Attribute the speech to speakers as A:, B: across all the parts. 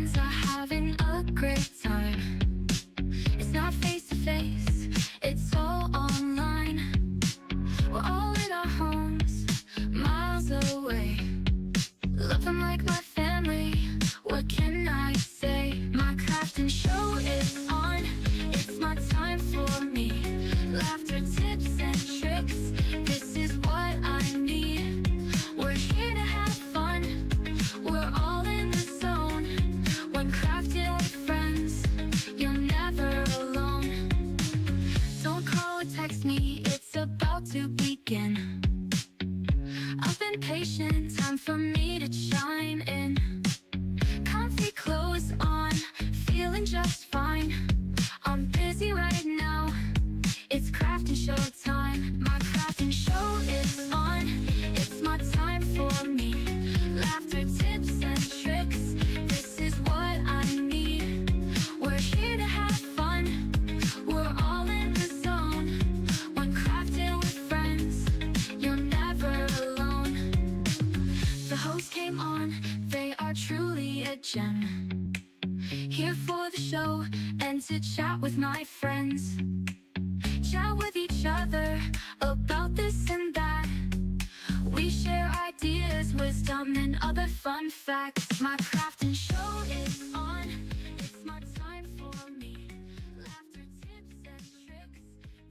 A: friends are having a great time. It's not face to face, it's all online. We're all in our homes, miles away. Love them like my family, what can I say? My crafting show is on, it's my time for me. Laughter, tips and tricks, this is what I need. We're here to have fun, we're all in the zone. When crafting with friends, you're never alone. Don't call or text me, it's about to begin. I've been patient, time for me to chime in. Comfy clothes on, feeling just fine. I'm busy right now, it's crafting show time. My crafting show is on, it's my time for me. Laughter, tips and tricks, this is what I need. We're here to have fun, we're all in the zone. When crafting with friends, you're never alone. The host came on, they are truly a gem. Here for the show and to chat with my friends. Chat with each other about this and that. We share ideas, wisdom and other fun facts. My crafting show is on, it's my time for me. Laughter, tips and tricks,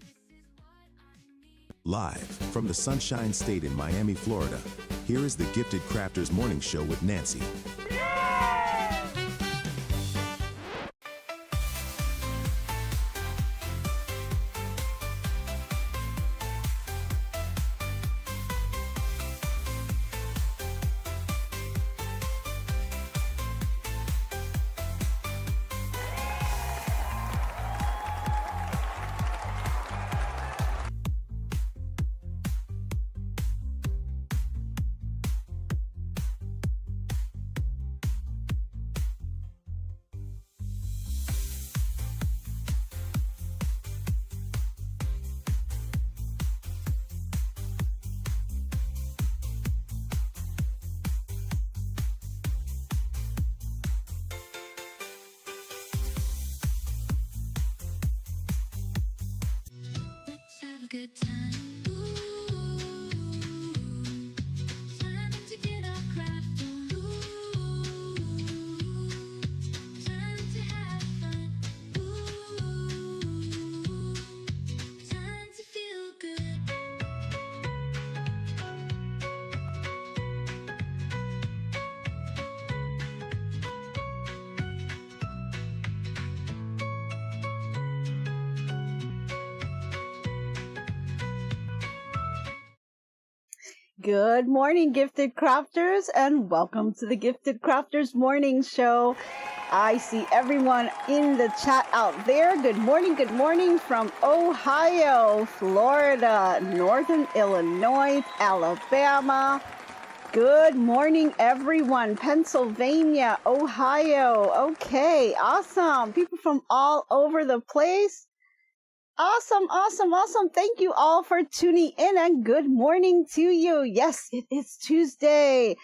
A: this is what I need.
B: Live from the Sunshine State in Miami, Florida, here is the Gifted Crafters Morning Show with Nancy.
A: Let's have a good time. Ooh, time to get our craft on. Ooh, time to have fun. Ooh, time to feel good.
C: Good morning, Gifted Crafters, and welcome to the Gifted Crafters Morning Show. I see everyone in the chat out there. Good morning from Ohio, Florida, Northern Illinois, Alabama. Good morning, everyone. Pennsylvania, Ohio. Okay, awesome. People from all over the place. Awesome. Thank you all for tuning in and good morning to you. Yes, it is Tuesday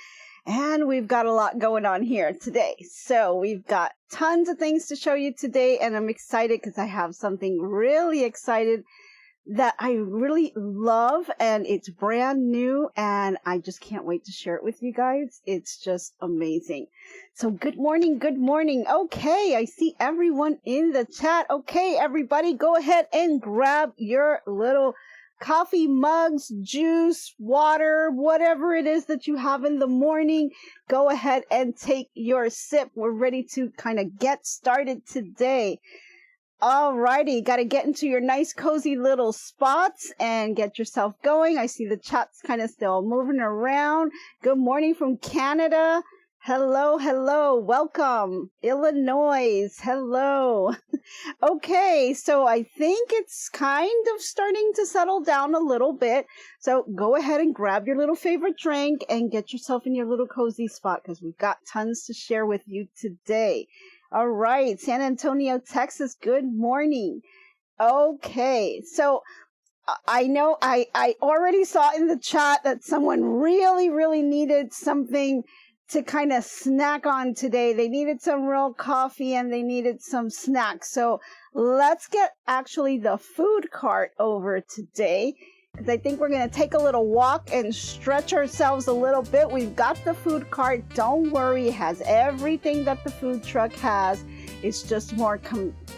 C: and we've got a lot going on here today. So we've got tons of things to show you today and I'm excited because I have something really excited that I really love and it's brand new and I just can't wait to share it with you guys. It's just amazing. So good morning. Okay, I see everyone in the chat. Okay, everybody go ahead and grab your little coffee mugs, juice, water, whatever it is that you have in the morning. Go ahead and take your sip. We're ready to kind of get started today. Alrighty, got to get into your nice cozy little spots and get yourself going. I see the chat's kind of still moving around. Good morning from Canada. Hello. Welcome. Illinois. Hello. Okay, so I think it's kind of starting to settle down a little bit. So go ahead and grab your little favorite drink and get yourself in your little cozy spot because we've got tons to share with you today. All right, San Antonio, Texas, good morning. Okay, so I know I already saw in the chat that someone really needed something to kind of snack on today. They needed some real coffee and they needed some snacks. So let's get actually the food cart over today, because I think we're going to take a little walk and stretch ourselves a little bit. We've got the food cart. Don't worry, it has everything that the food truck has. It's just more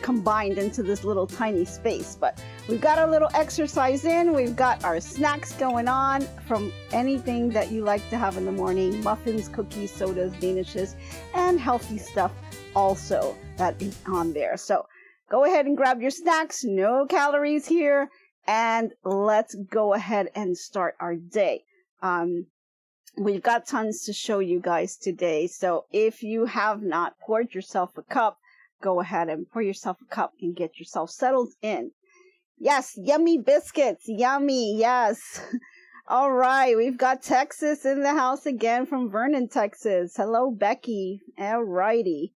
C: combined into this little tiny space. But we've got our little exercise in. We've got our snacks going on from anything that you like to have in the morning. Muffins, cookies, sodas, danishes, and healthy stuff also that is on there. So go ahead and grab your snacks. No calories here. And let's go ahead and start our day. We've got tons to show you guys today. So if you have not poured yourself a cup, go ahead and pour yourself a cup and get yourself settled in. Yes, yummy biscuits. Yummy. Yes. All right. We've got Texas in the house again from Vernon, Texas. Hello, Becky. All righty.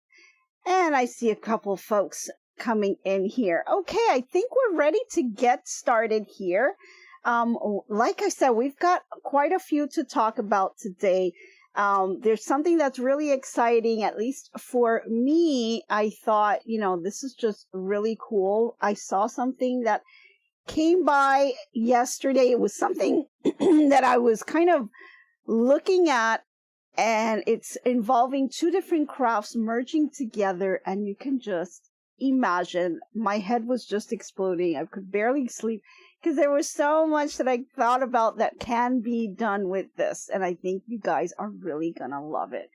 C: And I see a couple folks coming in here. Okay, I think we're ready to get started here. Like I said, we've got quite a few to talk about today. There's something that's really exciting, at least for me. I thought, this is just really cool. I saw something that came by yesterday. It was something that I was kind of looking at, and it's involving two different crafts merging together, and you can just imagine, my head was just exploding. I could barely sleep because there was so much that I thought about that can be done with this, and I think you guys are really gonna love it.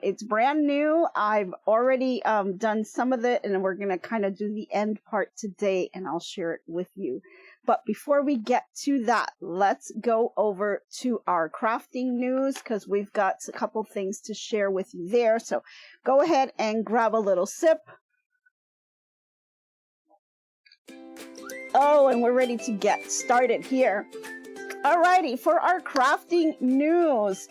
C: It's brand new. I've already done some of it, and we're gonna kind of do the end part today, and I'll share it with you. But before we get to that, let's go over to our crafting news, because we've got a couple things to share with you there. So go ahead and grab a little sip. Oh, and we're ready to get started here. Alrighty, for our crafting news,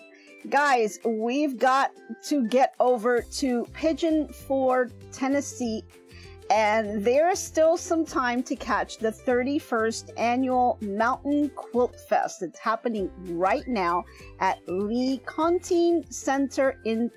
C: guys, we've got to get over to Pigeon Forge, Tennessee, and there's still some time to catch the 31st annual Mountain Quilt Fest. It's happening right now at Lee Conteen Center in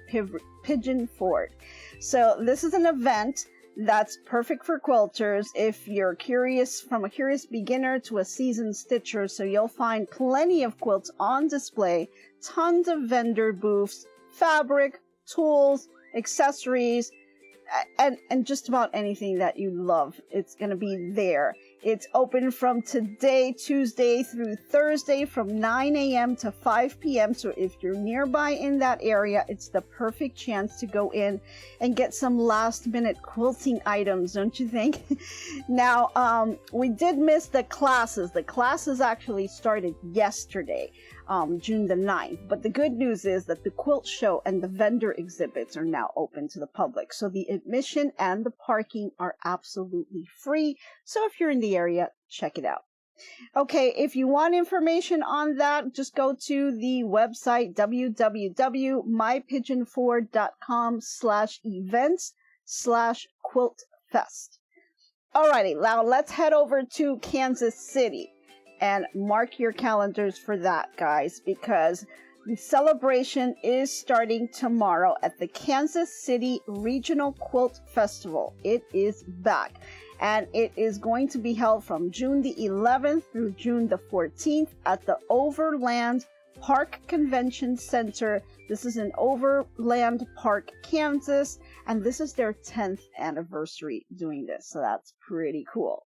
C: Pigeon Forge. So this is an event that's perfect for quilters if you're curious, from a curious beginner to a seasoned stitcher. So you'll find plenty of quilts on display, tons of vendor booths, fabric, tools, accessories, and just about anything that you love. It's going to be there. It's open from today, Tuesday through Thursday from 9 a.m. to 5 p.m. So if you're nearby in that area, it's the perfect chance to go in and get some last minute quilting items, don't you think? Now, we did miss the classes. The classes actually started yesterday, June the 9th. But the good news is that the quilt show and the vendor exhibits are now open to the public. So the admission and the parking are absolutely free. So if you're in the area, check it out. Okay, if you want information on that, just go to the website www.mypigeonforge.com/events/quiltfest. Alrighty, now let's head over to Kansas City and mark your calendars for that, guys, because the celebration is starting tomorrow at the Kansas City Regional Quilt Festival. It is back, and it is going to be held from June the 11th through June the 14th at the Overland Park Convention Center. This is in Overland Park, Kansas, and this is their 10th anniversary doing this, so that's pretty cool.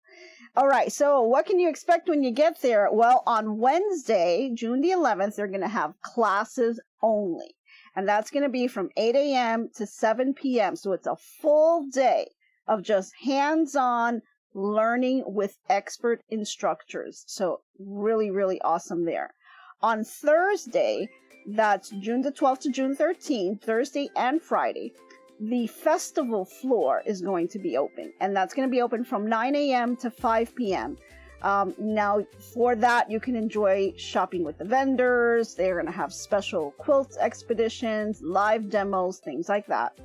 C: All right, so what can you expect when you get there? Well, on Wednesday, June the 11th, they're going to have classes only, and that's going to be from 8 a.m. to 7 p.m., so it's a full day of just hands-on learning with expert instructors. So really, really awesome there. On Thursday, that's June the 12th to June 13th, Thursday and Friday, the festival floor is going to be open, and that's going to be open from 9 a.m. to 5 p.m. Now, for that, you can enjoy shopping with the vendors. They're going to have special quilt expeditions, live demos, things like that.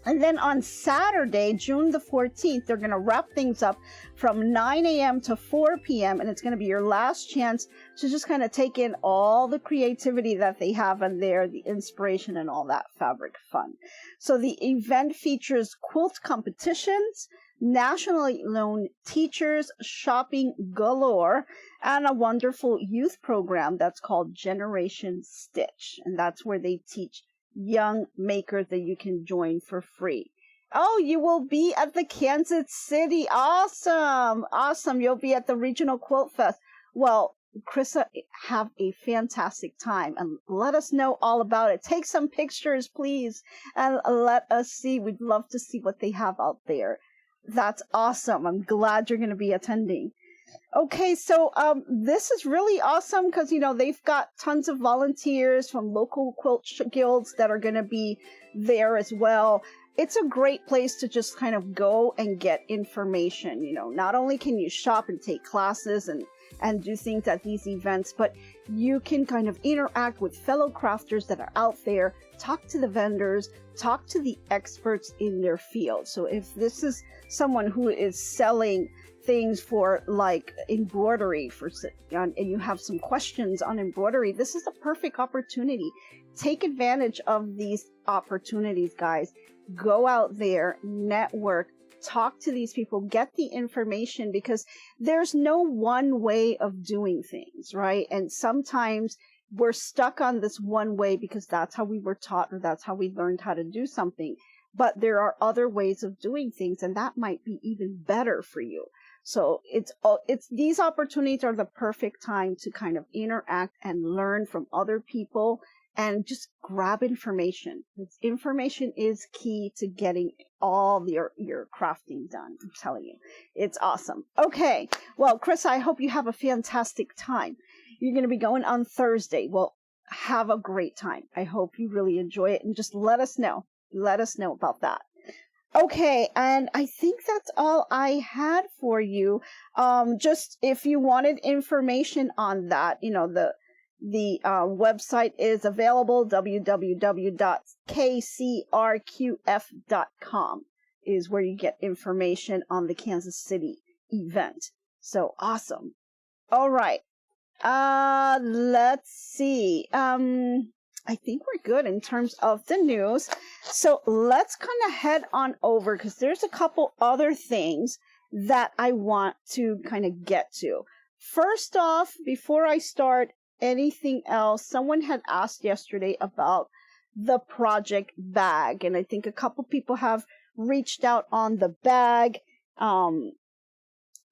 C: And then on Saturday, June the 14th, they're going to wrap things up from 9 a.m. to 4 p.m. And it's going to be your last chance to just kind of take in all the creativity that they have in there, the inspiration and all that fabric fun. So the event features quilt competitions, nationally known teachers, shopping galore, and a wonderful youth program that's called Generation Stitch. And that's where they teach young makers that you can join for free. Oh, you will be at the Kansas City. Awesome. Awesome. You'll be at the Regional Quilt Fest. Well, Krista, have a fantastic time and let us know all about it. Take some pictures, please, and let us see. We'd love to see what they have out there. That's awesome. I'm glad you're going to be attending. Okay, so this is really awesome because, you know, they've got tons of volunteers from local quilt guilds that are going to be there as well. It's a great place to just kind of go and get information. You know, not only can you shop and take classes and do things at these events, but you can kind of interact with fellow crafters that are out there, talk to the vendors, talk to the experts in their field. So if this is someone who is selling things for like embroidery and you have some questions on embroidery, this is a perfect opportunity. Take advantage of these opportunities, guys. Go out there, network, talk to these people, get the information, because there's no one way of doing things, right? And sometimes we're stuck on this one way because that's how we were taught or that's how we learned how to do something. But there are other ways of doing things, and that might be even better for you. So it's these opportunities are the perfect time to kind of interact and learn from other people and just grab information. Information is key to getting all your crafting done. I'm telling you, it's awesome. Okay, well, Chris, I hope you have a fantastic time. You're going to be going on Thursday. Well, have a great time. I hope you really enjoy it, and just let us know. Let us know about that. Okay, and I think that's all I had for you. Just if you wanted information on that, you know, the website is available. www.kcrqf.com is where you get information on the Kansas City event. So awesome. All right. Let's see. I think we're good in terms of the news. So let's kind of head on over because there's a couple other things that I want to kind of get to. First off, before I start anything else, someone had asked yesterday about the project bag, and I think a couple people have reached out on the bag.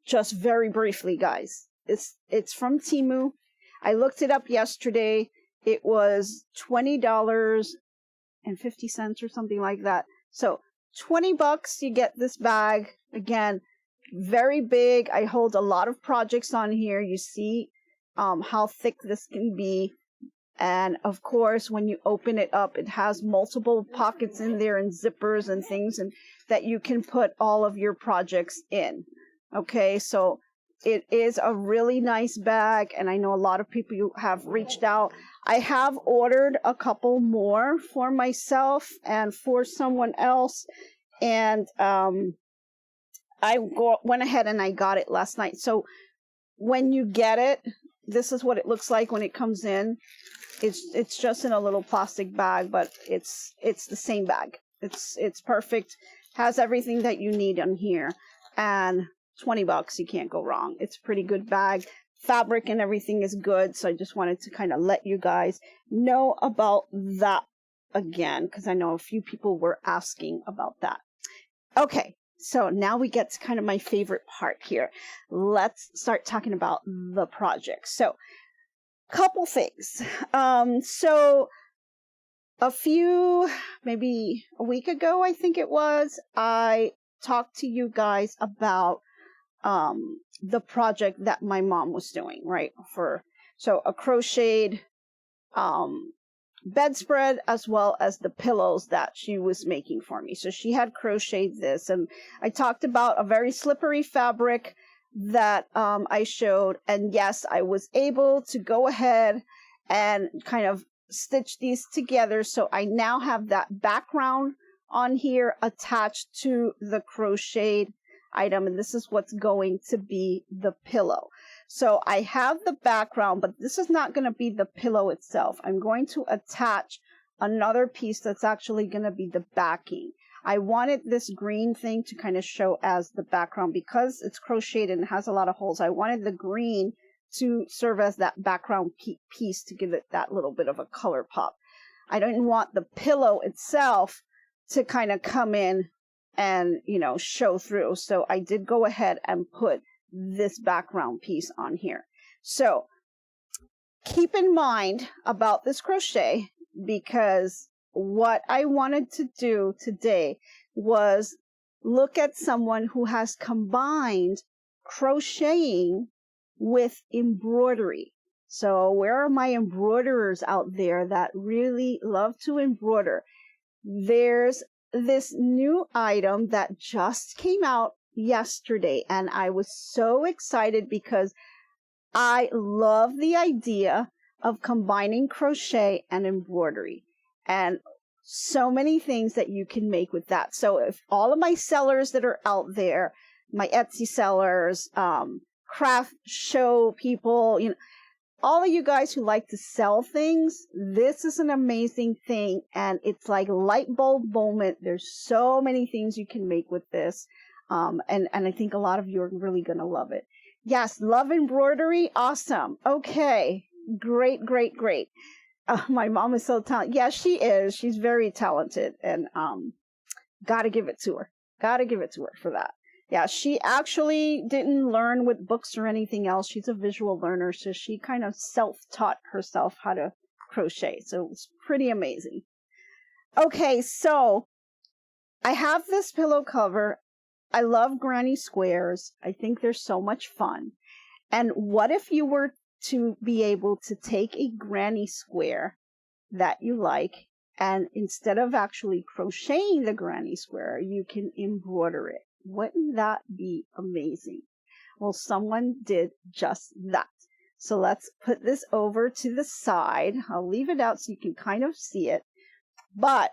C: Just very briefly, guys, it's from Temu. I looked it up yesterday. It was $20.50 or something like that. So $20, you get this bag. Again, very big. I hold a lot of projects on here. You see how thick this can be. And of course, when you open it up, it has multiple pockets in there and zippers and things and that you can put all of your projects in. Okay, so it is a really nice bag, and I know a lot of people have reached out. I have ordered a couple more for myself and for someone else, and I went ahead and I got it last night. So when you get it, this is what it looks like when it comes in. It's just in a little plastic bag, but it's the same bag. It's perfect. Has everything that you need on here, and $20, you can't go wrong. It's a pretty good bag. Fabric and everything is good. So I just wanted to kind of let you guys know about that again, because I know a few people were asking about that. Okay, so now we get to kind of my favorite part here. Let's start talking about the project. So, couple things. So maybe a week ago, I think it was, I talked to you guys about the project that my mom was doing, right? So a crocheted bedspread as well as the pillows that she was making for me. So she had crocheted this, and I talked about a very slippery fabric that I showed, and yes, I was able to go ahead and kind of stitch these together. So I now have that background on here attached to the crocheted item, and this is what's going to be the pillow. So I have the background, but this is not going to be the pillow itself. I'm going to attach another piece that's actually going to be the backing. I wanted this green thing to kind of show as the background because it's crocheted and has a lot of holes. I wanted the green to serve as that background piece to give it that little bit of a color pop. I didn't want the pillow itself to kind of come in and, you know, show through. So I did go ahead and put this background piece on here. So keep in mind about this crochet, because what I wanted to do today was look at someone who has combined crocheting with embroidery. So where are my embroiderers out there that really love to embroider? There's this new item that just came out yesterday, and I was so excited because I love the idea of combining crochet and embroidery, and so many things that you can make with that. So if all of my sellers that are out there, my Etsy sellers, craft show people, you know, all of you guys who like to sell things, this is an amazing thing, and it's like light bulb moment. There's so many things you can make with this, and I think a lot of you are really going to love it. Yes, love embroidery. Awesome. Okay, great, great, great. My mom is so talented. Yeah, she is. She's very talented, and gotta give it to her. Gotta give it to her for that. Yeah, she actually didn't learn with books or anything else. She's a visual learner, so she kind of self-taught herself how to crochet. So it's pretty amazing. Okay, so I have this pillow cover. I love granny squares. I think they're so much fun. And what if you were to be able to take a granny square that you like, and instead of actually crocheting the granny square, you can embroider it? Wouldn't that be amazing? Well, someone did just that. So let's put this over to the side. I'll leave it out so you can kind of see it. But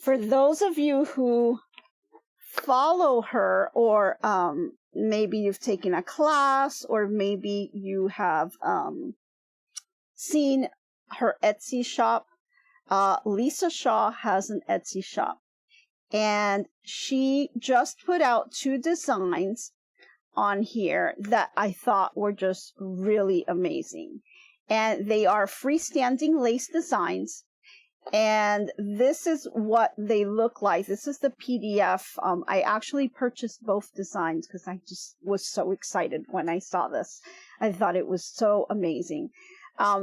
C: for those of you who follow her, or maybe you've taken a class, or maybe you have seen her Etsy shop, Lisa Shaw has an Etsy shop. And she just put out 2 designs on here that I thought were just really amazing. And they are freestanding lace designs. And this is what they look like. This is the PDF. I actually purchased both designs because I just was so excited when I saw this. I thought it was so amazing.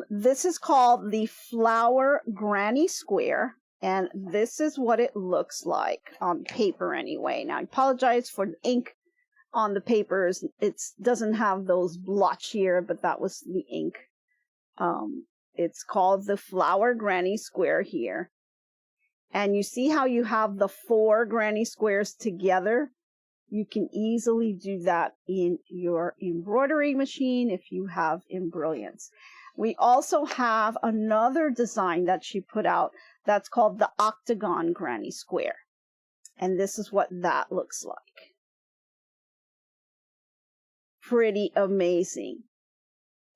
C: This is called the Flower Granny Square. And this is what it looks like on paper anyway. Now, I apologize for the ink on the papers. It doesn't have those blotch here, but that was the ink. It's called the Flower Granny Square here. And you see how you have the 4 granny squares together? You can easily do that in your embroidery machine if you have Embrilliance. We also have another design that she put out that's called the Octagon Granny Square. And this is what that looks like. Pretty amazing.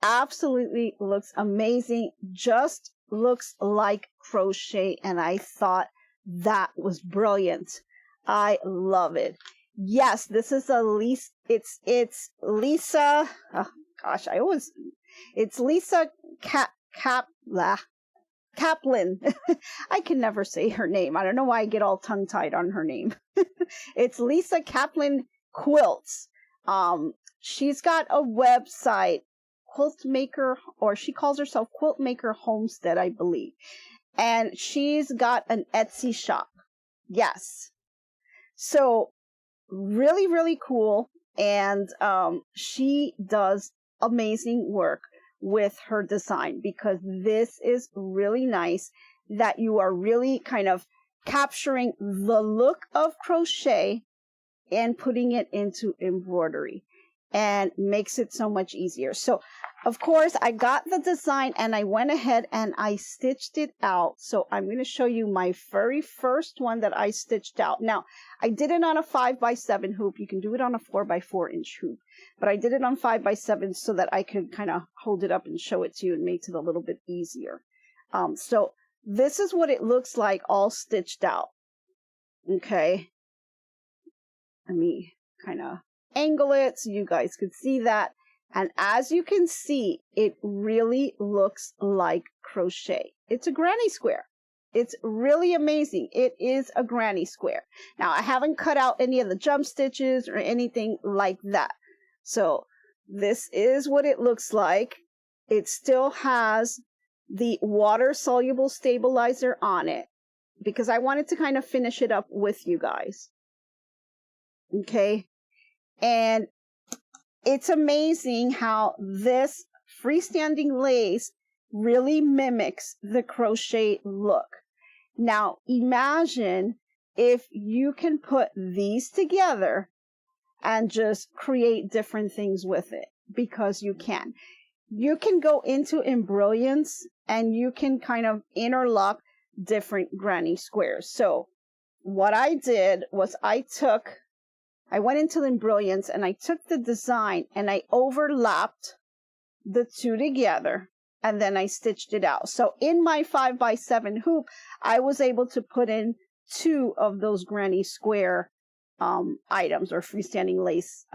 C: Absolutely looks amazing. Just looks like crochet. And I thought that was brilliant. I love it. Yes, this is a Lisa. It's Lisa. Oh gosh, it's Lisa Kaplan. I can never say her name. I don't know why I get all tongue-tied on her name. It's Lisa Kaplan Quilts. She's got a website, Quilt Maker, or she calls herself Quilt Maker Homestead, I believe. And she's got an Etsy shop. Yes. So really, really cool. And she does amazing work with her design, because this is really nice that you are really kind of capturing the look of crochet and putting it into embroidery. and makes it so much easier. So of course I got the design and I went ahead and I stitched it out. So I'm going to show you my very first one that I stitched out. Now I did it on a 5x7 hoop. You can do it on a 4x4 inch hoop, but I did it on 5x7 so that I could kind of hold it up and show it to you and make it a little bit easier. So this is what it looks like all stitched out. Okay. Let me kind of angle it so you guys could see that. And as you can see, it really looks like crochet. It's a granny square. It's really amazing. It is a granny square. Now, I haven't cut out any of the jump stitches or anything like that. So this is what it looks like. It still has the water-soluble stabilizer on it because I wanted to kind of finish it up with you guys. Okay. And it's amazing how this freestanding lace really mimics the crochet look. Now, imagine if you can put these together and just create different things with it, because you can. You can go into embroidery and you can kind of interlock different granny squares. So what I did was I went into embroidery and I took the design and I overlapped the two together and then I stitched it out. So in my 5x7 hoop, I was able to put in 2 of those granny square items or freestanding lace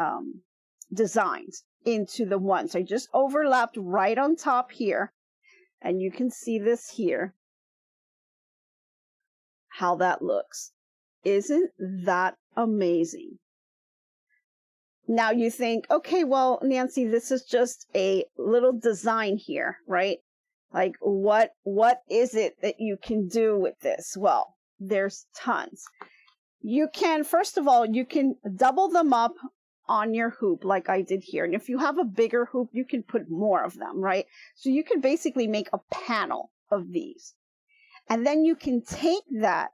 C: designs into the one. So I just overlapped right on top here, and you can see this here, how that looks. Isn't that amazing? Now you think, okay, well, Nancy, this is just a little design here, right? Like what is it that you can do with this? Well, there's tons. You can, first of all, you can double them up on your hoop like I did here. And if you have a bigger hoop, you can put more of them, right? So you can basically make a panel of these. And then you can take that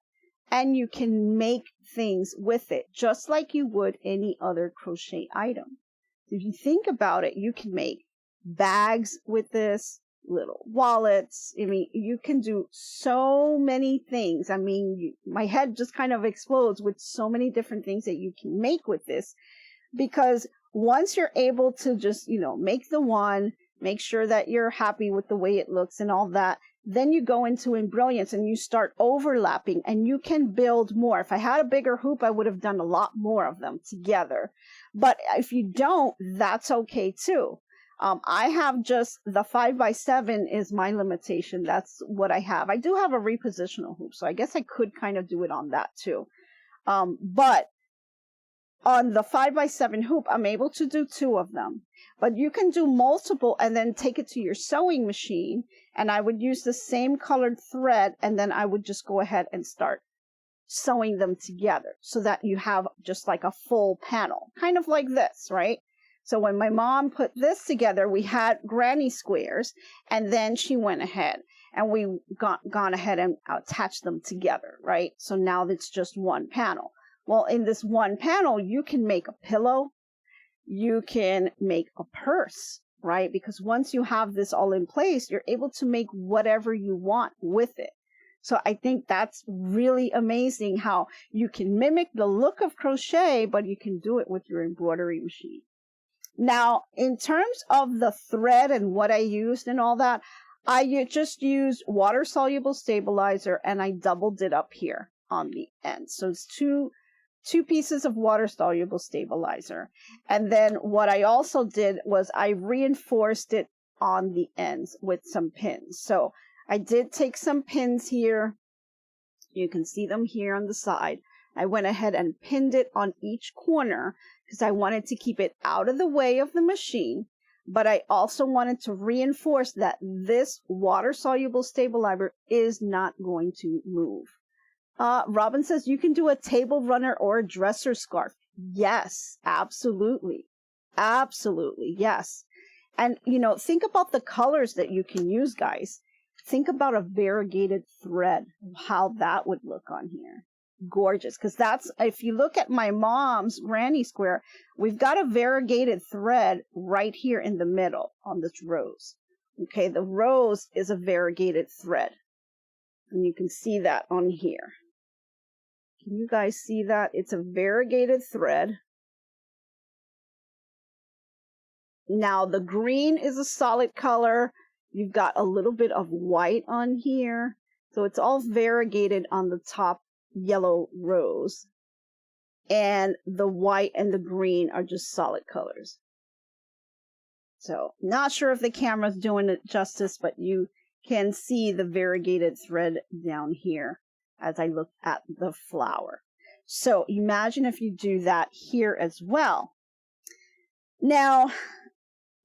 C: and you can make things with it, just like you would any other crochet item. If you think about it, you can make bags with this, little wallets. I mean, you can do so many things. I mean, my head just kind of explodes with so many different things that you can make with this, because once you're able to just, make the one, make sure that you're happy with the way it looks and all that, then you go into embroidery and you start overlapping and you can build more. If I had a bigger hoop, I would have done a lot more of them together. But if you don't, that's okay too. I have just the 5x7 is my limitation. That's what I have. I do have a repositional hoop, so I guess I could kind of do it on that too. But on the 5x7 hoop, I'm able to do 2 of them. But you can do multiple and then take it to your sewing machine, and I would use the same colored thread, and then I would just go ahead and start sewing them together so that you have just like a full panel, kind of like this, right? So when my mom put this together, we had granny squares, and then she went ahead and we gone ahead and attached them together, right? So now it's just one panel. Well, in this one panel, you can make a pillow, you can make a purse, right? Because once you have this all in place, you're able to make whatever you want with it. So I think that's really amazing how you can mimic the look of crochet, but you can do it with your embroidery machine. Now, in terms of the thread and what I used and all that, I just used water-soluble stabilizer and I doubled it up here on the end. So it's two pieces of water-soluble stabilizer. And then what I also did was I reinforced it on the ends with some pins. So I did take some pins here. You can see them here on the side. I went ahead and pinned it on each corner because I wanted to keep it out of the way of the machine. But I also wanted to reinforce that this water-soluble stabilizer is not going to move. Robin says you can do a table runner or a dresser scarf. Yes, absolutely. Absolutely, yes. And, think about the colors that you can use, guys. Think about a variegated thread, how that would look on here. gorgeous, because that's, if you look at my mom's granny square, we've got a variegated thread right here in the middle on this rose. Okay, the rose is a variegated thread, and you can see that on here. Can you guys see that? It's a variegated thread. Now the green is a solid color. You've got a little bit of white on here. So it's all variegated on the top yellow rose. And the white and the green are just solid colors. So not sure if the camera's doing it justice, but you can see the variegated thread down here as I look at the flower. So imagine if you do that here as well. Now,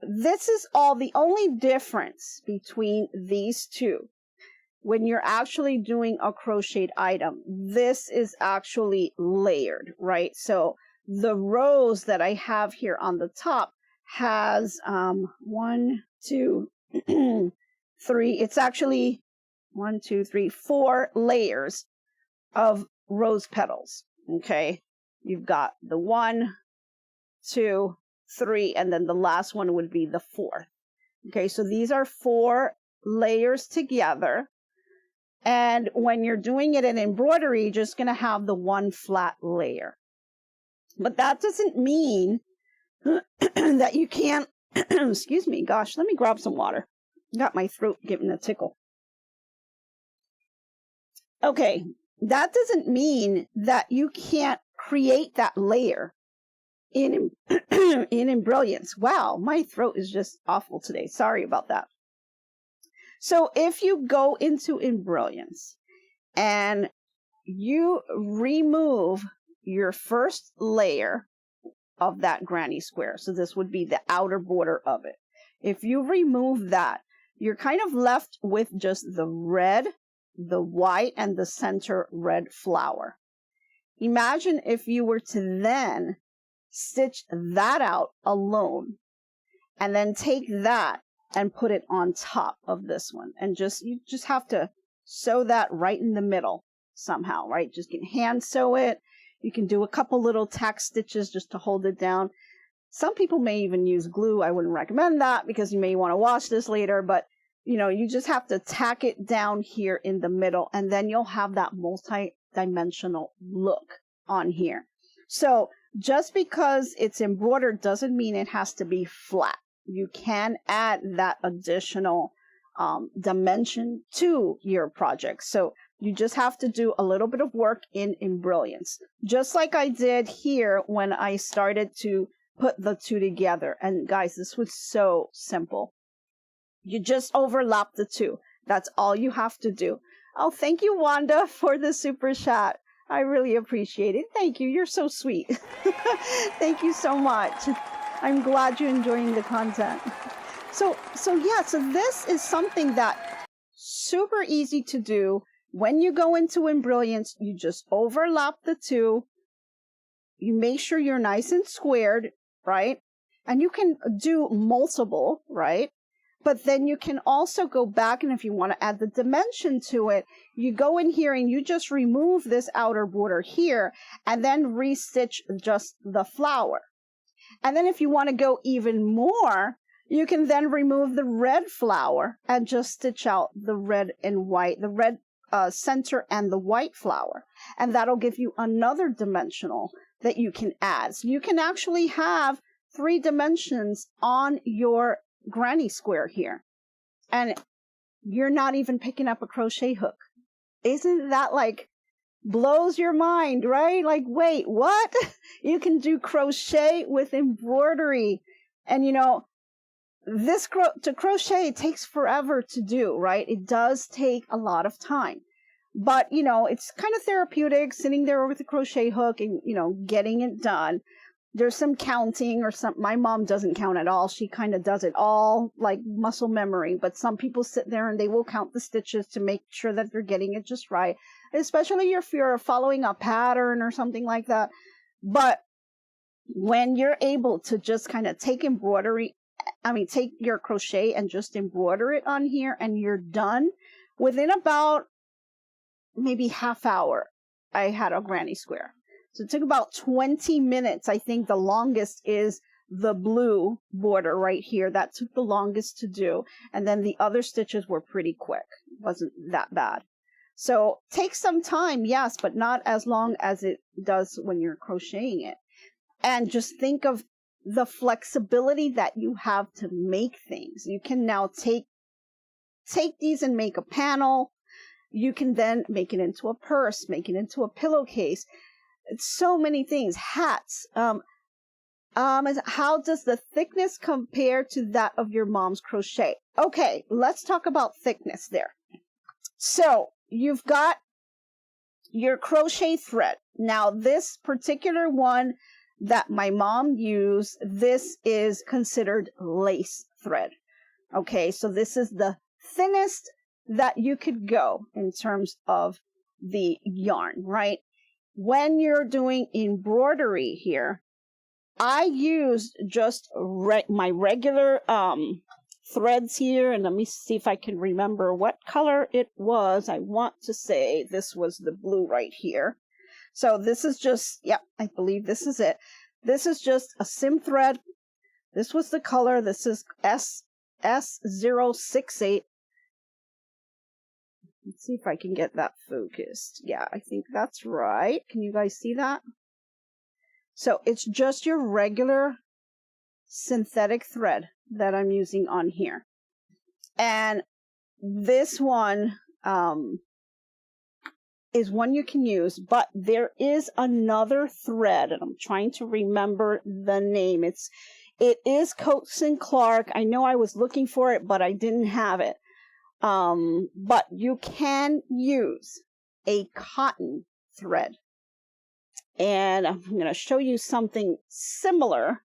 C: this is all the only difference between these two. When you're actually doing a crocheted item, this is actually layered, right? So the rose that I have here on the top has 1, 2, 3. It's actually 1, 2, 3, 4 layers of rose petals. Okay, you've got the 1, 2, 3, and then the last one would be the 4th. Okay, so these are 4 layers together. And when you're doing it in embroidery, you're just going to have the 1 flat layer. But that doesn't mean that you can't, excuse me, gosh, let me grab some water. Got my throat giving a tickle. Okay, that doesn't mean that you can't create that layer in Embrilliance. Wow, my throat is just awful today. Sorry about that. So if you go into Embrilliance and you remove your first layer of that granny square, so this would be the outer border of it. If you remove that, you're kind of left with just the red, the white, and the center red flower. Imagine if you were to then stitch that out alone and then take that and put it on top of this one, and you just have to sew that right in the middle somehow, right? Just can hand sew it. You can do a couple little tack stitches just to hold it down. Some people may even use glue. I wouldn't recommend that because you may want to wash this later, but you know, you just have to tack it down here in the middle, and then you'll have that multi-dimensional look on here. So just because it's embroidered doesn't mean it has to be flat. You can add that additional dimension to your project. So you just have to do a little bit of work in Embrilliance, just like I did here when I started to put the two together. And guys, this was so simple. You just overlap the two. That's all you have to do. Oh, thank you, Wanda, for the super chat. I really appreciate it. Thank you. You're so sweet. Thank you so much. I'm glad you're enjoying the content. So this is something that super easy to do. When you go into Embrilliance, you just overlap the two. You make sure you're nice and squared, right? And you can do multiple, right? But then you can also go back, and if you want to add the dimension to it, you go in here and you just remove this outer border here and then restitch just the flower. And then if you want to go even more, you can then remove the red flower and just stitch out the red and white, the red center and the white flower. And that'll give you another dimensional that you can add. So you can actually have 3 dimensions on your granny square here. And you're not even picking up a crochet hook. Isn't that like blows your mind, right? Like, wait, what? You can do crochet with embroidery. And you know, this to crochet takes forever to do, right? It does take a lot of time. But, you know, it's kind of therapeutic sitting there with a crochet hook and, you know, getting it done. There's some counting or some, my mom doesn't count at all. She kind of does it all like muscle memory, but some people sit there and they will count the stitches to make sure that they're getting it just right, especially if you're following a pattern or something like that. But when you're able to just kind of take take your crochet and just embroider it on here and you're done within about maybe half hour, I had a granny square. So it took about 20 minutes. I think the longest is the blue border right here. That took the longest to do. And then the other stitches were pretty quick. It wasn't that bad. So takes some time, yes, but not as long as it does when you're crocheting it. And just think of the flexibility that you have to make things. You can now take these and make a panel. You can then make it into a purse, make it into a pillowcase. It's so many things. Hats. How does the thickness compare to that of your mom's crochet? Okay, let's talk about thickness there. So you've got your crochet thread. Now this particular one that my mom used, this is considered lace thread. Okay, so this is the thinnest that you could go in terms of the yarn, right? When you're doing embroidery here, I used just my regular threads here, and let me see if I can remember what color it was. I want to say this was the blue right here. So this is just, yep, I believe this is it. This is just a sim thread. This was the color. This is S068. Let's see if I can get that focused. Yeah, I think that's right. Can you guys see that? So it's just your regular synthetic thread that I'm using on here. And this one is one you can use, but there is another thread, and I'm trying to remember the name. It is Coats and Clark. I know I was looking for it, but I didn't have it. But you can use a cotton thread. And I'm going to show you something similar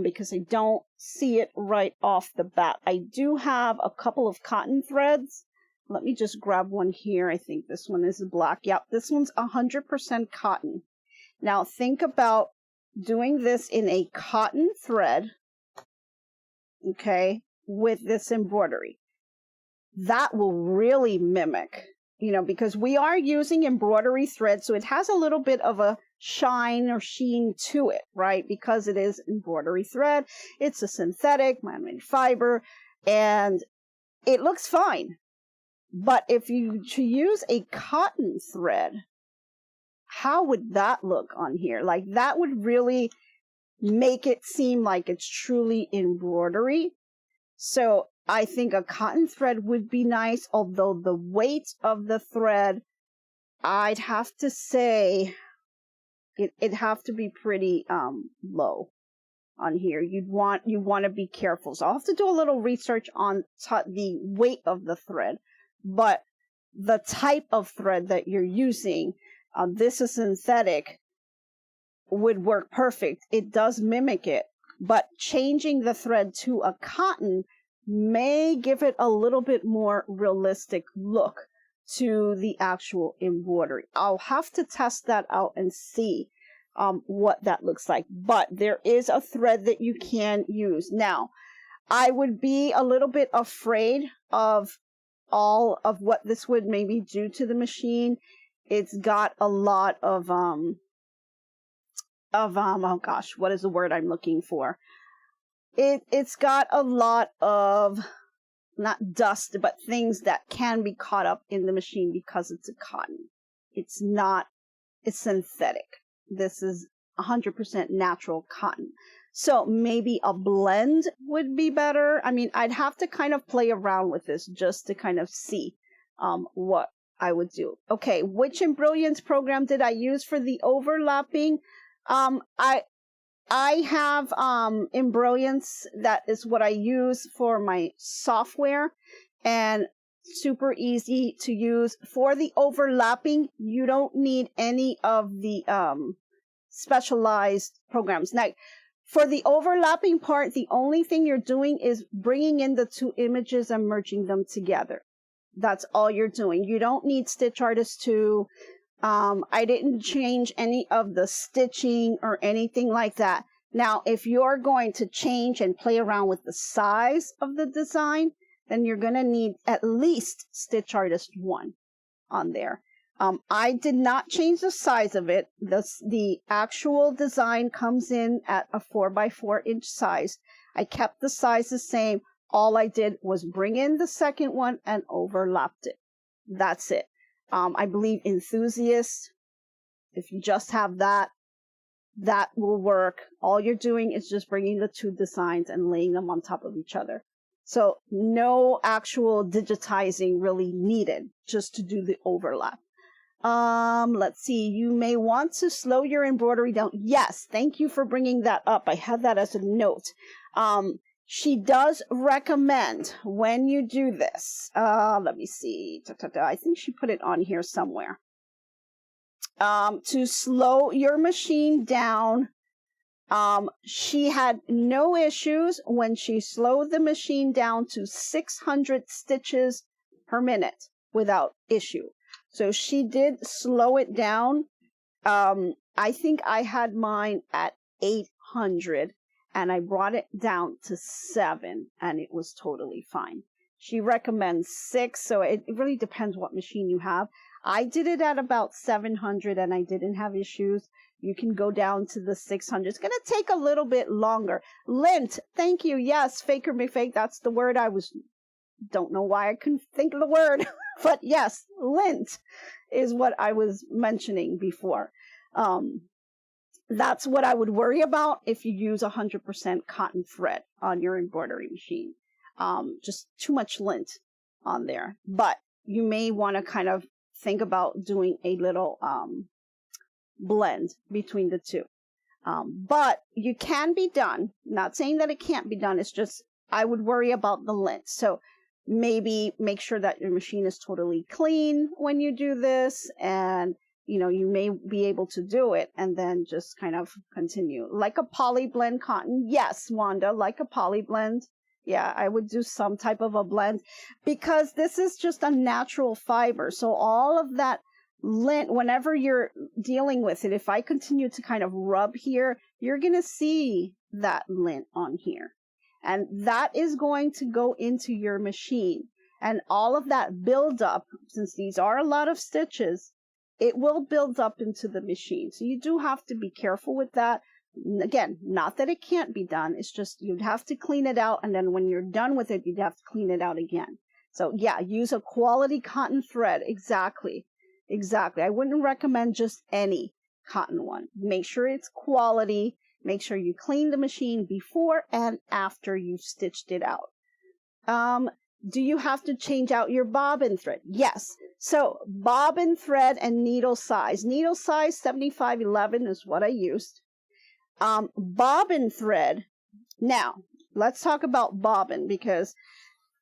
C: because I don't see it right off the bat. I do have a couple of cotton threads. Let me just grab one here. I think this one is black. Yep, this one's 100% cotton. Now think about doing this in a cotton thread, okay, with this embroidery. That will really mimic, you know, because we are using embroidery thread, so it has a little bit of a shine or sheen to it, right? Because it is embroidery thread. It's a synthetic, man-made fiber, and it looks fine. But if you use a cotton thread, how would that look on here? Like, that would really make it seem like it's truly embroidery. So I think a cotton thread would be nice, although the weight of the thread, I'd have to say it'd have to be pretty low on here. You want to be careful. So I'll have to do a little research on the weight of the thread, but the type of thread that you're using, this is synthetic, would work perfect. It does mimic it, but changing the thread to a cotton may give it a little bit more realistic look to the actual embroidery. I'll have to test that out and see what that looks like. But there is a thread that you can use. Now, I would be a little bit afraid of all of what this would maybe do to the machine. It's got a lot of oh gosh, what is the word I'm looking for? It's got a lot of, not dust, but things that can be caught up in the machine because it's a cotton. It's synthetic. This is 100% natural cotton. So maybe a blend would be better. I mean, I'd have to kind of play around with this just to kind of see what I would do. Okay, which embrilliance program did I use for the overlapping? I have embrilliance. That is what I use for my software, and super easy to use. For the overlapping, you don't need any of the specialized programs. Now, for the overlapping part, the only thing you're doing is bringing in the two images and merging them together. That's all you're doing. You don't need Stitch Artist 2. I didn't change any of the stitching or anything like that. Now, if you're going to change and play around with the size of the design, then you're going to need at least Stitch Artist 1 on there. I did not change the size of it. The actual design comes in at a 4x4 inch size. I kept the size the same. All I did was bring in the second one and overlapped it. That's it. I believe enthusiast, if you just have that, that will work. All you're doing is just bringing the two designs and laying them on top of each other. So no actual digitizing really needed, just to do the overlap. Let's see. You may want to slow your embroidery down. Yes, thank you for bringing that up. I had that as a note. She does recommend when you do this. Let me see. I think she put it on here somewhere. To slow your machine down. She had no issues when she slowed the machine down to 600 stitches per minute without issue. So she did slow it down. I think I had mine at 800 and I brought it down to 7 and it was totally fine. She recommends 6, so it really depends what machine you have. I did it at about 700 and I didn't have issues. You can go down to the 600. It's going to take a little bit longer. Lint, thank you. Yes, faker may fake. That's the word don't know why I couldn't think of the word. But yes, lint is what I was mentioning before. That's what I would worry about if you use 100% cotton thread on your embroidery machine. Just too much lint on there. But you may want to kind of think about doing a little blend between the two. But you can be done. Not saying that it can't be done. It's just I would worry about the lint. So maybe make sure that your machine is totally clean when you do this, and you may be able to do it and then just kind of continue. Like a poly blend cotton. Yes, Wanda, like a poly blend. Yeah, I would do some type of a blend because this is just a natural fiber. So all of that lint, whenever you're dealing with it, if I continue to kind of rub here, you're going to see that lint on here. And that is going to go into your machine. And all of that buildup, since these are a lot of stitches, it will build up into the machine. So you do have to be careful with that. Again, not that it can't be done. It's just you'd have to clean it out. And then when you're done with it, you'd have to clean it out again. So yeah, use a quality cotton thread. Exactly. Exactly. I wouldn't recommend just any cotton one. Make sure it's quality. Make sure you clean the machine before and after you've stitched it out. Do you have to change out your bobbin thread? Yes. So bobbin thread and needle size. Needle size 7511 is what I used. Bobbin thread. Now, let's talk about bobbin because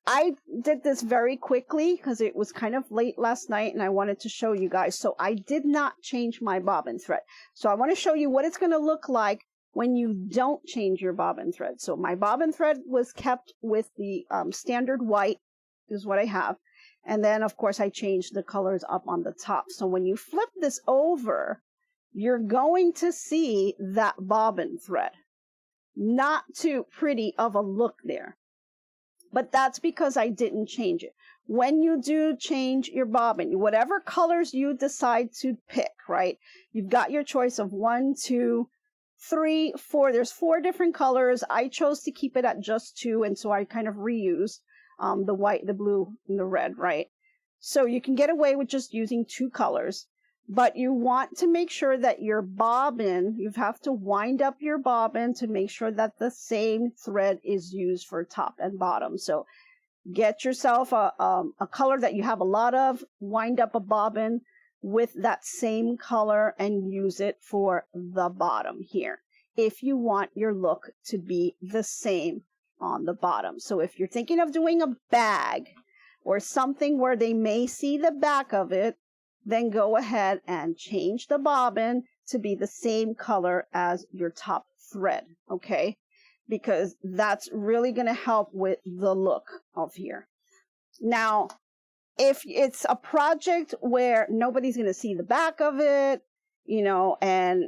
C: I did this very quickly because it was kind of late last night and I wanted to show you guys. So I did not change my bobbin thread. So I want to show you what it's going to look like when you don't change your bobbin thread. So my bobbin thread was kept with the standard white is what I have. And then, of course, I changed the colors up on the top. So when you flip this over, you're going to see that bobbin thread. Not too pretty of a look there. But that's because I didn't change it. When you do change your bobbin, whatever colors you decide to pick, right? You've got your choice of 1, 2, 3, 4. There's 4 different colors. I chose to keep it at just 2, and so I kind of reused the white, the blue, and the red, right? So you can get away with just using 2 colors, but you want to make sure that your bobbin, you have to wind up your bobbin to make sure that the same thread is used for top and bottom. So get yourself a color that you have a lot of, wind up a bobbin with that same color and use it for the bottom here if you want your look to be the same on the bottom. So if you're thinking of doing a bag or something where they may see the back of it, then go ahead and change the bobbin to be the same color as your top thread, okay? Because that's really going to help with the look of here. Now, if it's a project where nobody's going to see the back of it, and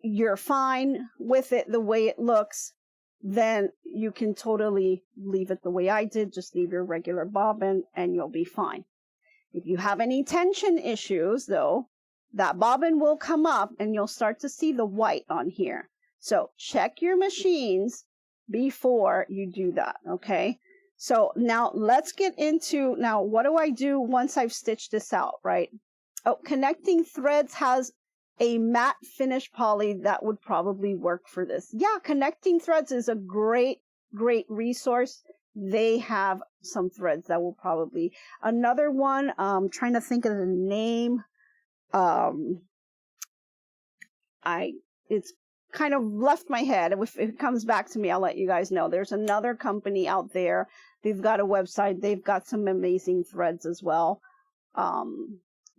C: you're fine with it the way it looks, then you can totally leave it the way I did. Just leave your regular bobbin and you'll be fine. If you have any tension issues though, that bobbin will come up and you'll start to see the white on here. So check your machines before you do that, okay? So now let's get into, now what do I do once I've stitched this out, right? Oh, Connecting Threads has a matte finish poly that would probably work for this. Yeah, Connecting Threads is a great resource. They have some threads that will probably, another one, trying to think of the name. It's kind of left my head. If it comes back to me, I'll let you guys know. There's another company out there. They've got a website. They've got some amazing threads as well.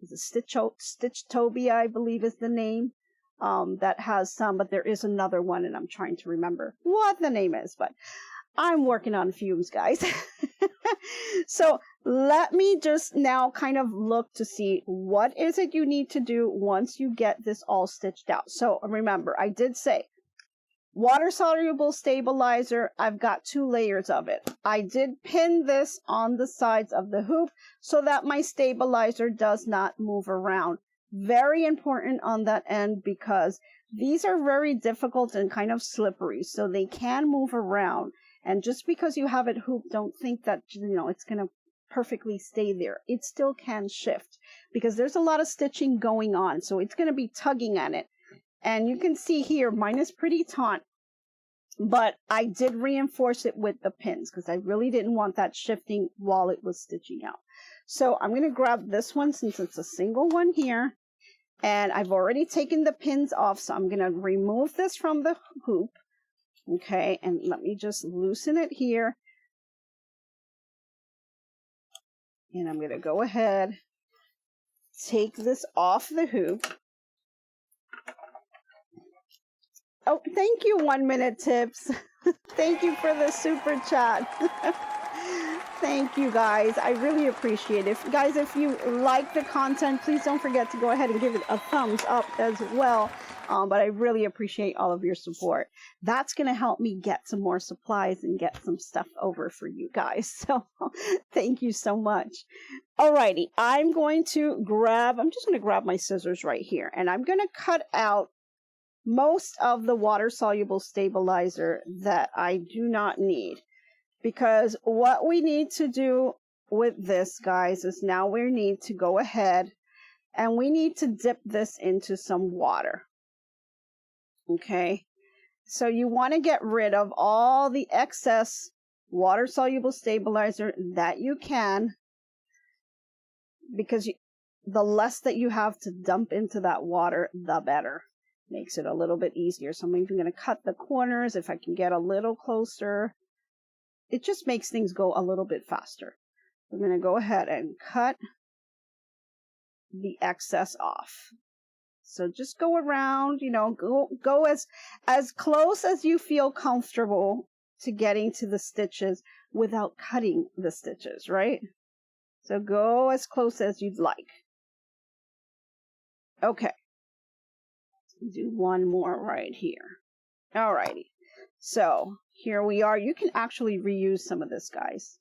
C: Stitchtopia, I believe is the name. That has some, but there is another one, and I'm trying to remember what the name is, but I'm working on fumes, guys. So let me just now kind of look to see what is it you need to do once you get this all stitched out. So remember, I did say water soluble stabilizer. I've got 2 layers of it. I did pin this on the sides of the hoop so that my stabilizer does not move around. Very important on that end because these are very difficult and kind of slippery, so they can move around. And just because you have it hooped, don't think that, it's going to perfectly stay there. It still can shift because there's a lot of stitching going on. So it's going to be tugging at it. And you can see here, mine is pretty taut, but I did reinforce it with the pins because I really didn't want that shifting while it was stitching out. So I'm going to grab this one since it's a single one here. And I've already taken the pins off. So I'm going to remove this from the hoop. Okay, and let me just loosen it here. And I'm going to go ahead, take this off the hoop. Oh, thank you, 1 Minute Tips. Thank you for the super chat. Thank you, guys. I really appreciate it. Guys, if you like the content, please don't forget to go ahead and give it a thumbs up as well. But I really appreciate all of your support. That's going to help me get some more supplies and get some stuff over for you guys. So thank you so much. Alrighty, I'm just going to grab my scissors right here, and I'm going to cut out most of the water soluble stabilizer that I do not need. Because what we need to do with this, guys, is now we need to go ahead and we need to dip this into some water. Okay, so you want to get rid of all the excess water-soluble stabilizer that you can, because the less that you have to dump into that water, the better. Makes it a little bit easier. So I'm even going to cut the corners if I can get a little closer. It just makes things go a little bit faster. I'm going to go ahead and cut the excess off. So just go around, go as close as you feel comfortable to getting to the stitches without cutting the stitches, right? So go as close as you'd like. Okay. Do one more right here. Alrighty. So here we are. You can actually reuse some of this, guys.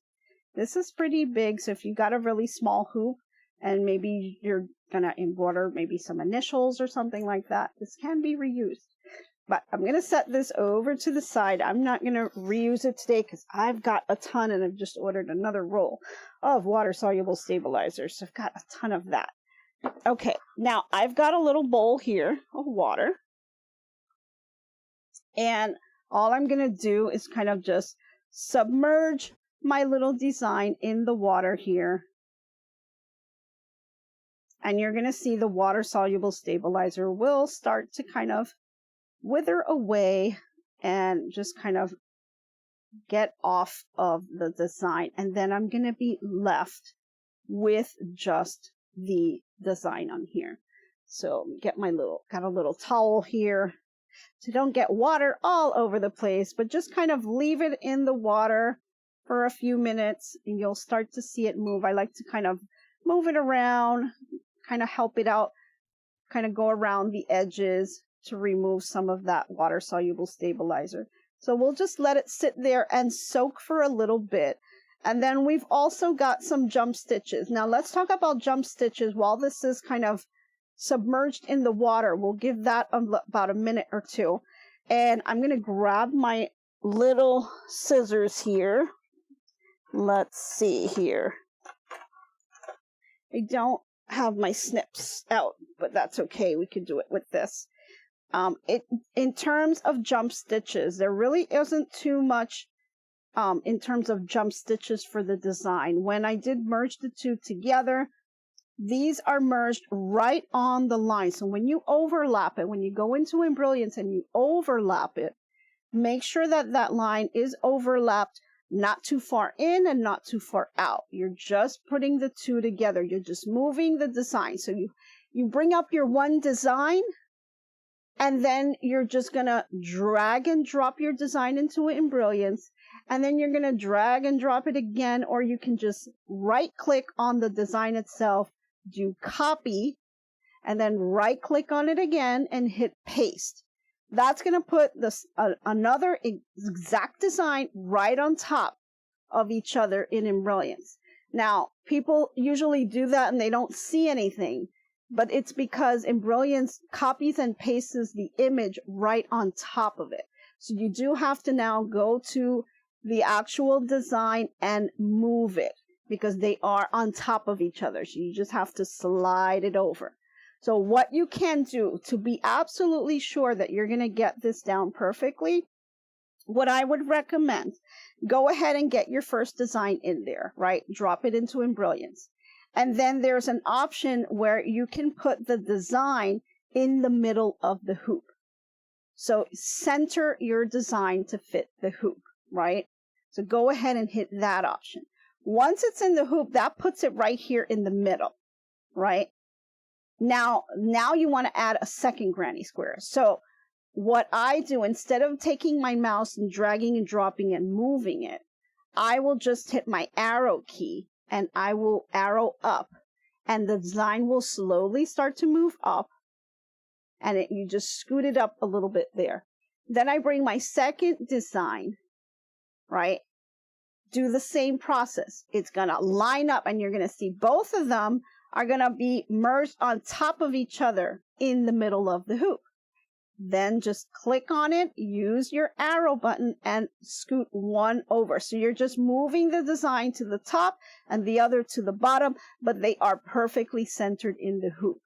C: This is pretty big, so if you got a really small hoop and maybe you're gonna embroider maybe some initials or something like that, this can be reused. But I'm gonna set this over to the side. I'm not gonna reuse it today because I've got a ton, and I've just ordered another roll of water-soluble stabilizers. So I've got a ton of that. Okay, now I've got a little bowl here of water, and all I'm gonna do is kind of just submerge my little design in the water here. And you're going to see the water-soluble stabilizer will start to kind of wither away and just kind of get off of the design. And then I'm going to be left with just the design on here. So got a little towel here. So don't get water all over the place, but just kind of leave it in the water for a few minutes and you'll start to see it move. I like to kind of move it around, kind of help it out, kind of go around the edges to remove some of that water-soluble stabilizer. So we'll just let it sit there and soak for a little bit. And then we've also got some jump stitches. Now let's talk about jump stitches while this is kind of submerged in the water. We'll give that about a minute or two. And I'm going to grab my little scissors here. Let's see here. I don't have my snips out, but that's okay. We can do it with this. In terms of jump stitches, there really isn't too much in terms of jump stitches for the design. When I did merge the two together, these are merged right on the line. So when you overlap it, when you go into Embrilliance and you overlap it, make sure that that line is overlapped, not too far in and not too far out. You're just putting the two together. You're just moving the design. So you bring up your one design, and then you're just going to drag and drop your design into Embrilliance. And then you're going to drag and drop it again, or you can just right click on the design itself, do copy, and then right click on it again and hit paste. That's going to put this another exact design right on top of each other in Embrilliance. Now, people usually do that and they don't see anything, but it's because Embrilliance copies and pastes the image right on top of it. So you do have to now go to the actual design and move it because they are on top of each other. So you just have to slide it over. So what you can do to be absolutely sure that you're going to get this down perfectly, what I would recommend, go ahead and get your first design in there, right? Drop it into Embrilliance. And then there's an option where you can put the design in the middle of the hoop. So center your design to fit the hoop, right? So go ahead and hit that option. Once it's in the hoop, that puts it right here in the middle, right? Now you want to add a second granny square. So what I do, instead of taking my mouse and dragging and dropping and moving it, I will just hit my arrow key and I will arrow up, and the design will slowly start to move up, and you just scoot it up a little bit there. Then I bring my second design, right? Do the same process. It's going to line up and you're going to see both of them are going to be merged on top of each other in the middle of the hoop. Then just click on it, use your arrow button, and scoot one over. So you're just moving the design to the top and the other to the bottom, but they are perfectly centered in the hoop.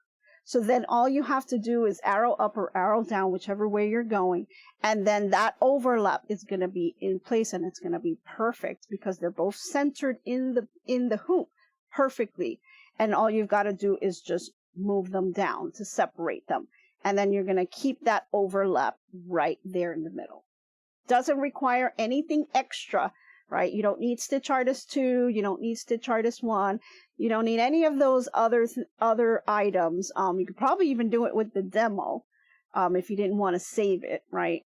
C: So then all you have to do is arrow up or arrow down, whichever way you're going, and then that overlap is going to be in place and it's going to be perfect because they're both centered in the hoop perfectly. And all you've got to do is just move them down to separate them. And then you're going to keep that overlap right there in the middle. Doesn't require anything extra, right? You don't need Stitch Artist 2. You don't need Stitch Artist 1. You don't need any of those other items. You could probably even do it with the demo if you didn't want to save it, right?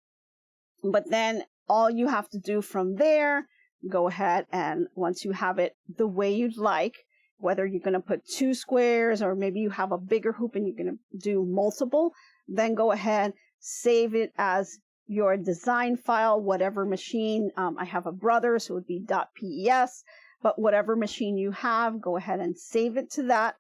C: But then all you have to do from there, go ahead and once you have it the way you'd like, whether you're going to put 2 squares or maybe you have a bigger hoop and you're going to do multiple, then go ahead, save it as your design file, whatever machine. I have a Brother, so it would be .pes, but whatever machine you have, go ahead and save it to that,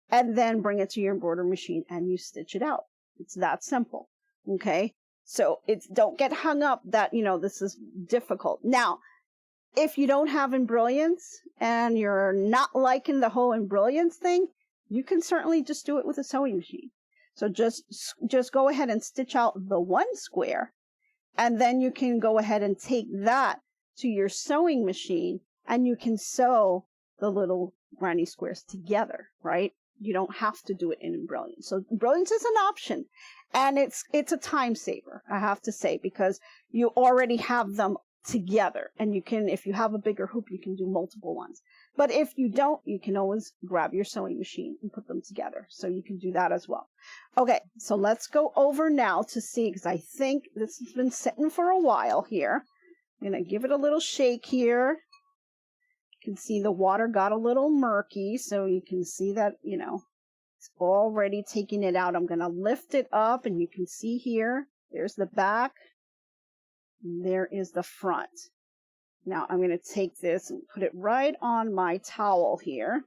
C: and then bring it to your embroidery machine and you stitch it out. It's that simple, okay? So don't get hung up that, this is difficult. Now, if you don't have Embrilliance and you're not liking the whole Embrilliance thing, you can certainly just do it with a sewing machine. So just go ahead and stitch out the 1 square, and then you can go ahead and take that to your sewing machine and you can sew the little granny squares together, right? You don't have to do it in Embrilliance. So Embrilliance is an option, and it's a time saver, I have to say, because you already have them together, and you can, if you have a bigger hoop, you can do multiple ones. But if you don't, you can always grab your sewing machine and put them together. So you can do that as well. Okay, so let's go over now to see, because I think this has been sitting for a while here. I'm going to give it a little shake here. You can see the water got a little murky, so you can see that, it's already taking it out. I'm going to lift it up, and you can see here, there's the back. There is the front. Now I'm going to take this and put it right on my towel here.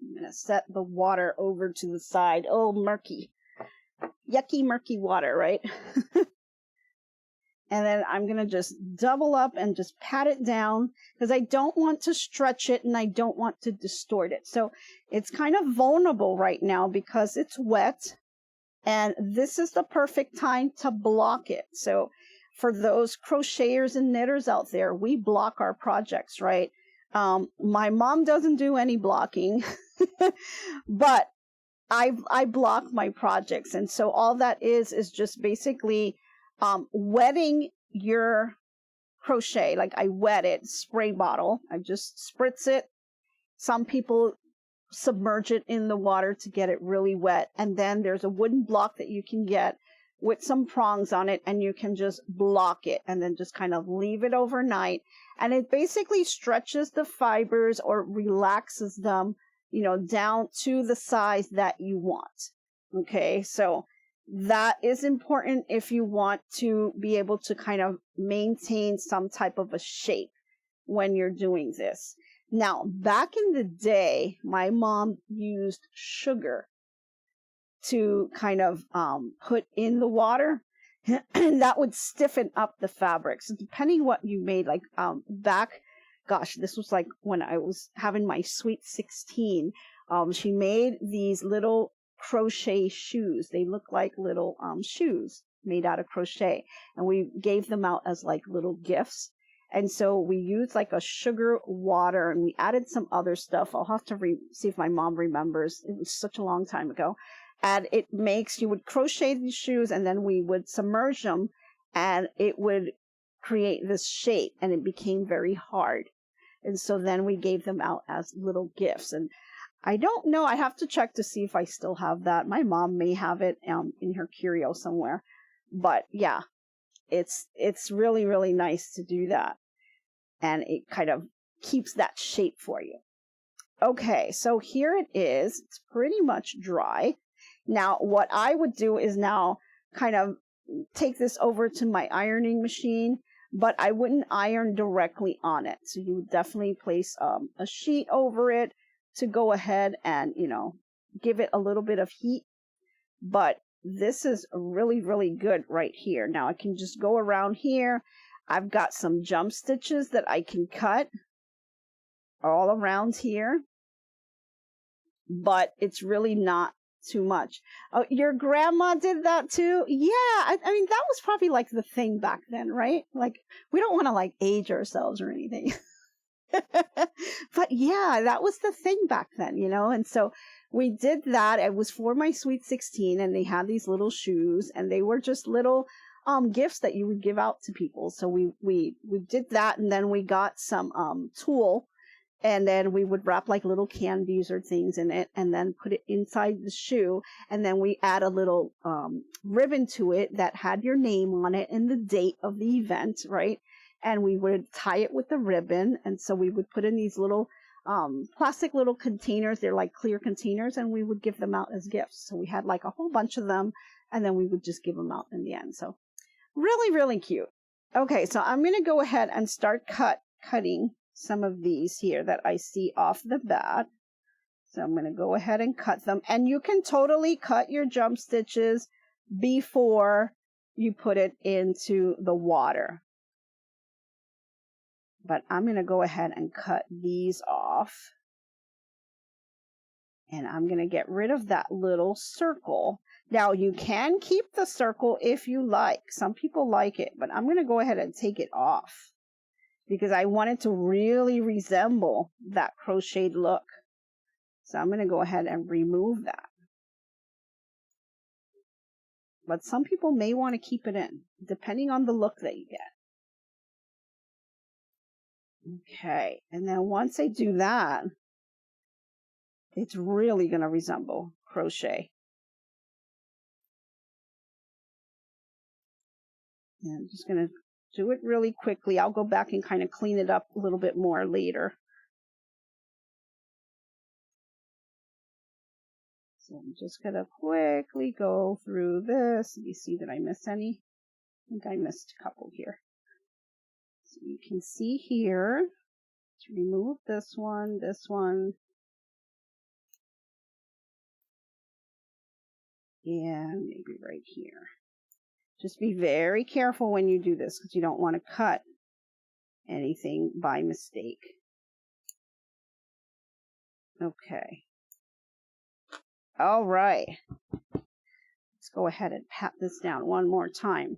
C: I'm going to set the water over to the side. Oh, murky. Yucky, murky water, right? And then I'm going to just double up and just pat it down because I don't want to stretch it and I don't want to distort it. So it's kind of vulnerable right now because it's wet, and this is the perfect time to block it. So for those crocheters and knitters out there, we block our projects, right? My mom doesn't do any blocking, but I block my projects. And so all that is just basically wetting your crochet. Like I wet it, spray bottle. I just spritz it. Some people submerge it in the water to get it really wet. And then there's a wooden block that you can get with some prongs on it, and you can just block it and then just kind of leave it overnight. And it basically stretches the fibers or relaxes them, you know, down to the size that you want. Okay, so that is important if you want to be able to kind of maintain some type of a shape when you're doing this. Now, back in the day, my mom used sugar to kind of put in the water, and that would stiffen up the fabric. So depending what you made, like back, gosh, this was like when I was having my sweet 16, she made these little crochet shoes. They look like little shoes made out of crochet, and we gave them out as like little gifts. And so we used like a sugar water, and we added some other stuff. I'll have to see if my mom remembers. It was such a long time ago. And it makes, you would crochet these shoes, and then we would submerge them, and it would create this shape, and it became very hard. And so then we gave them out as little gifts. And I don't know, I have to check to see if I still have that. My mom may have it in her curio somewhere. But yeah, it's really, really nice to do that. And it kind of keeps that shape for you. Okay, so here it is. It's pretty much dry. Now, what I would do is now kind of take this over to my ironing machine, but I wouldn't iron directly on it. So you would definitely place a sheet over it to go ahead and, you know, give it a little bit of heat. But this is really, really good right here. Now I can just go around here. I've got some jump stitches that I can cut all around here, but it's really not too much. Oh, your grandma did that too? Yeah, I mean, that was probably like the thing back then, right? Like, we don't want to like age ourselves or anything. But yeah, that was the thing back then, you know? And so we did that. It was for my sweet 16, and they had these little shoes, and they were just little gifts that you would give out to people. So we did that, and then we got some tulle, and then we would wrap like little candies or things in it, and then put it inside the shoe, and then we add a little ribbon to it that had your name on it and the date of the event, right? And we would tie it with the ribbon, and so we would put in these little plastic little containers. They're like clear containers, and we would give them out as gifts. So we had like a whole bunch of them, and then we would just give them out in the end. So really, really cute. Okay, so I'm going to go ahead and start cutting some of these here that I see off the bat. So I'm going to go ahead and cut them. And you can totally cut your jump stitches before you put it into the water. But I'm going to go ahead and cut these off. And I'm going to get rid of that little circle. Now, you can keep the circle if you like. Some people like it, but I'm going to go ahead and take it off because I want it to really resemble that crocheted look. So I'm going to go ahead and remove that. But some people may want to keep it in, depending on the look that you get. Okay, and then once I do that, it's really going to resemble crochet. And I'm just going to do it really quickly. I'll go back and kind of clean it up a little bit more later. So I'm just going to quickly go through this. Let me see, did I miss any? I think I missed a couple here. So you can see here, to remove this one, and maybe right here. Just be very careful when you do this because you don't want to cut anything by mistake. Okay. All right. Let's go ahead and pat this down one more time.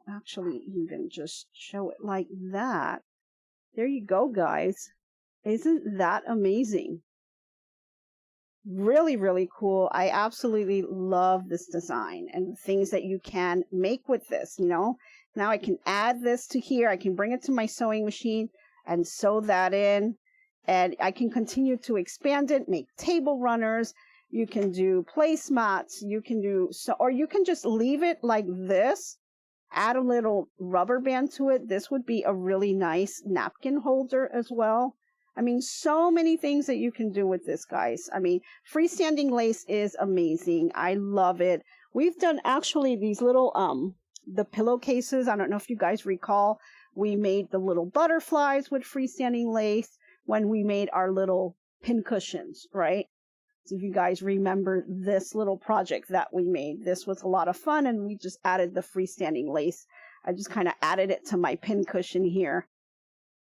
C: Actually even just show it like that. There you go, guys. Isn't that amazing? Really, really cool. I absolutely love this design and things that you can make with this, Now I can add this to here. I can bring it to my sewing machine and sew that in. And I can continue to expand it, make table runners. You can do placemats. You can do or you can just leave it like this. Add a little rubber band to it. This would be a really nice napkin holder as well. I mean, so many things that you can do with this, guys. I mean, freestanding lace is amazing. I love it. We've done actually these little, the pillowcases. I don't know if you guys recall, we made the little butterflies with freestanding lace when we made our little pin cushions, right? So if you guys remember this little project that we made, this was a lot of fun, and we just added the freestanding lace. I just kind of added it to my pin cushion here.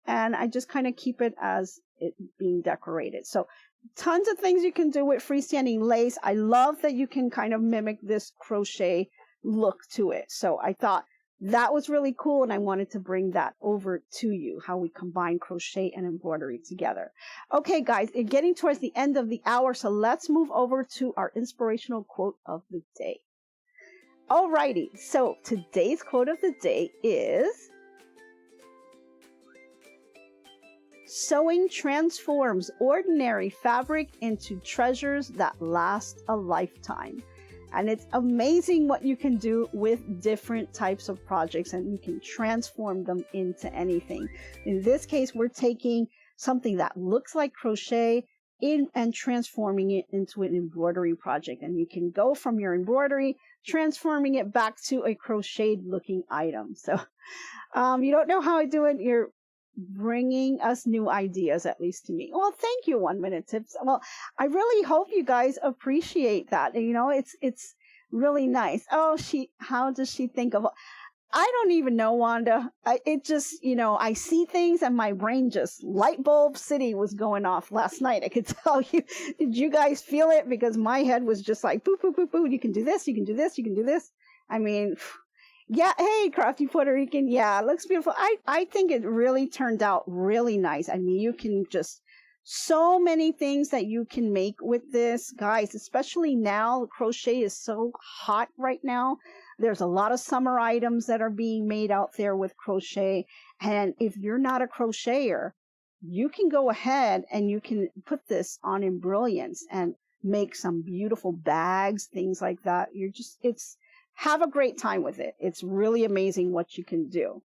C: And I just kind of keep it as it being decorated. So tons of things you can do with freestanding lace. I love that you can kind of mimic this crochet look to it. So I thought that was really cool, and I wanted to bring that over to you, how we combine crochet and embroidery together. Okay, guys, it's getting towards the end of the hour, so let's move over to our inspirational quote of the day. Alrighty, so today's quote of the day is, "Sewing transforms ordinary fabric into treasures that last a lifetime." And it's amazing what you can do with different types of projects, and you can transform them into anything. In this case, we're taking something that looks like crochet and transforming it into an embroidery project. And you can go from your embroidery, transforming it back to a crocheted looking item. So you don't know how I do it. You're bringing us new ideas, at least to me. Well, thank you, 1 Minute Tips. Well, I really hope you guys appreciate that. It's really nice. Oh, how does she think of? I don't even know, Wanda. It just, I see things and my brain just light bulb city was going off last night. I could tell you. Did you guys feel it? Because my head was just like, boo, boo, boo, boo. You can do this. You can do this. You can do this. I mean, yeah. Hey, Crafty Puerto Rican. Yeah, it looks beautiful. I think it really turned out really nice. I mean, you can just, so many things that you can make with this, guys, especially now. Crochet is so hot right now. There's a lot of summer items that are being made out there with crochet. And if you're not a crocheter, you can go ahead and you can put this on Embrilliance and make some beautiful bags, things like that. Have a great time with it. It's really amazing what you can do.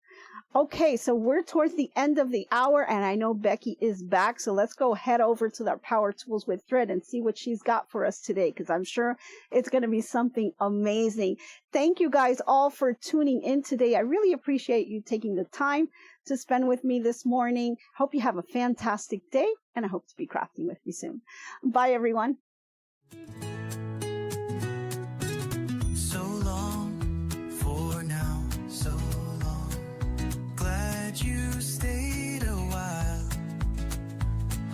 C: Okay, so we're towards the end of the hour, and I know Becky is back, so let's go head over to our Power Tools with Thread and see what she's got for us today, because I'm sure it's going to be something amazing. Thank you guys all for tuning in today. I really appreciate you taking the time to spend with me this morning. Hope you have a fantastic day, and I hope to be crafting with you soon. Bye, everyone.
D: You stayed a while.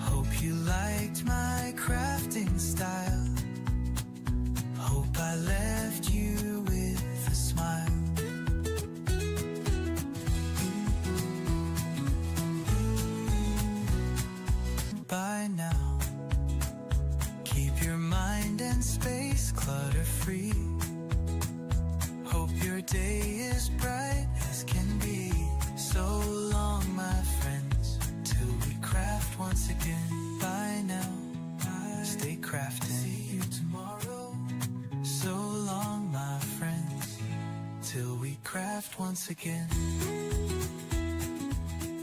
D: Hope you liked my crafting style. Hope I left you with a smile. By now, keep your mind and space clutter-free. Hope your day is bright as can be. So long, my friends, till we craft once again. Bye now, stay crafting. See you tomorrow. So long, my friends, till we craft once again.